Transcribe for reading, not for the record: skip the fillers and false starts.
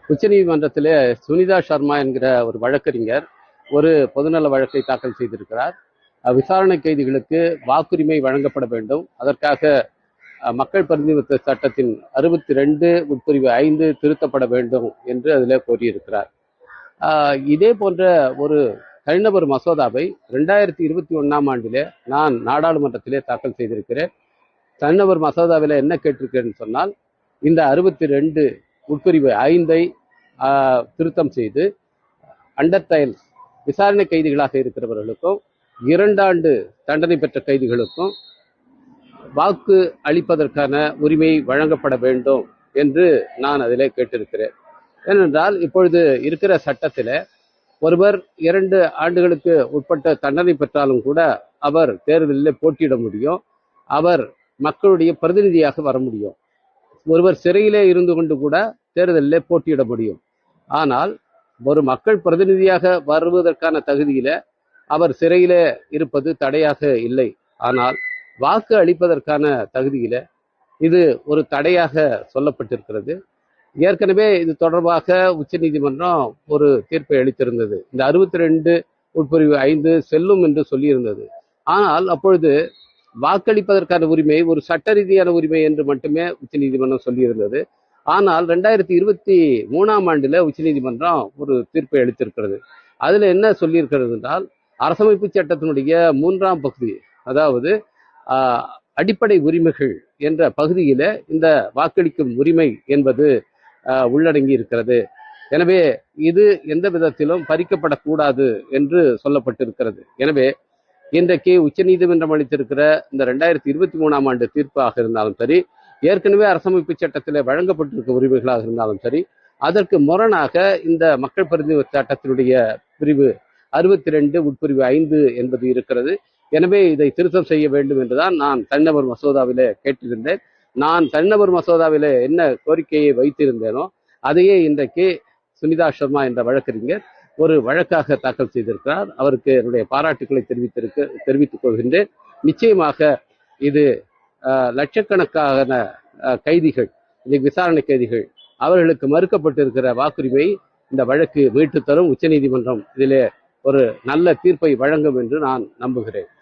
உச்சநீதிமன்றத்திலே சுனிதா சர்மா என்கிற ஒரு வழக்கறிஞர் ஒரு பொதுநல வழக்கை தாக்கல் செய்திருக்கிறார். விசாரணை கைதிகளுக்கு வாக்குரிமை வழங்கப்பட வேண்டும், அதற்காக மக்கள் பிரதிநிதித்துவ சட்டத்தின் 62 உட்பிரிவு 5 திருத்தப்பட வேண்டும் என்று அதில் கோரியிருக்கிறார். இதே போன்ற ஒரு தனிநபர் மசோதாவை 2021ஆம் ஆண்டிலே நான் நாடாளுமன்றத்திலே தாக்கல் செய்திருக்கிறேன். தனிநபர் மசோதாவில் என்ன கேட்டிருக்கிறேன்னு சொன்னால், இந்த 62 உட்பிரிவு 5ஐ திருத்தம் செய்து அண்டர் ட்ரையல் விசாரணை கைதிகளாக இருக்கிறவர்களுக்கும் 2 ஆண்டு தண்டனை பெற்ற கைதிகளுக்கும் வாக்கு அளிப்பதற்கான உரிமை வழங்கப்பட வேண்டும் என்று நான் அதிலே கேட்டிருக்கிறேன். ஏனென்றால் இப்பொழுது இருக்கிற சட்டத்தில் ஒருவர் 2 ஆண்டுகளுக்கு உட்பட்ட தண்டனை பெற்றாலும் கூட அவர் தேர்தலில் போட்டியிட முடியும், அவர் மக்களுடைய பிரதிநிதியாக வர முடியும். ஒருவர் சிறையிலே இருந்து கொண்டு கூட தேர்தலில் போட்டியிட முடியும். ஆனால் ஒரு மக்கள் பிரதிநிதியாக வருவதற்கான தகுதியில அவர் சிறையில இருப்பது தடையாக இல்லை. ஆனால் வாக்கு அளிப்பதற்கான தகுதியில இது ஒரு தடையாக சொல்லப்பட்டிருக்கிறது. ஏற்கனவே இது தொடர்பாக உச்சநீதிமன்றம் ஒரு தீர்ப்பை அளித்திருந்தது. இந்த 62 உட்பிரிவு 5 செல்லும் என்று சொல்லியிருந்தது. ஆனால் அப்பொழுது வாக்களிப்பதற்கான உரிமை ஒரு சட்ட ரீதியான உரிமை என்று மட்டுமே உச்சநீதிமன்றம் சொல்லியிருந்தது. ஆனால் 2023ஆம் ஆண்டுல உச்சநீதிமன்றம் ஒரு தீர்ப்பை அளித்திருக்கிறது. அதுல என்ன சொல்லியிருக்கிறது என்றால், அரசமைப்பு சட்டத்தினுடைய 3ஆம் பகுதி, அதாவது அடிப்படை உரிமைகள் என்ற பகுதியில இந்த வாக்களிக்கும் உரிமை என்பது உள்ளடங்கி இருக்கிறது. எனவே இது எந்த விதத்திலும் பறிக்கப்படக்கூடாது என்று சொல்லப்பட்டிருக்கிறது. எனவே இன்றைக்கு உச்சநீதிமன்றம் அளித்திருக்கிற இந்த 2023ஆம் ஆண்டு தீர்ப்பாக இருந்தாலும் சரி, ஏற்கனவே அரசமைப்பு சட்டத்தில் வழங்கப்பட்டிருக்க உரிமைகளாக இருந்தாலும் சரி, அதற்கு முரணாக இந்த மக்கள் பிரதிநிதித்துவ சட்டத்தினுடைய பிரிவு 62 உட்பிரிவு 5 என்பது இருக்கிறது. எனவே இதை திருத்தம் செய்ய வேண்டும் என்றுதான் நான் தனிநபர் மசோதாவிலே கேட்டிருந்தேன். நான் தனிநபர் மசோதாவிலே என்ன கோரிக்கையை வைத்திருந்தேனோ அதையே இன்றைக்கு சுனிதா சர்மா என்ற வழக்கறிஞர் ஒரு வழக்காக தாக்கல் செய்திருக்கிறார். அவருக்கு என்னுடைய பாராட்டுக்களை தெரிவித்துக் கொள்கின்றேன். நிச்சயமாக இது லட்சக்கணக்கான கைதிகள், இன்னைக்கு விசாரணை கைதிகள், அவர்களுக்கு மறுக்கப்பட்டிருக்கிற வாக்குரிமை இந்த வழக்கு மீட்டு தரும். உச்சநீதிமன்றம் இதிலே ஒரு நல்ல தீர்ப்பை வழங்கும் என்று நான் நம்புகிறேன்.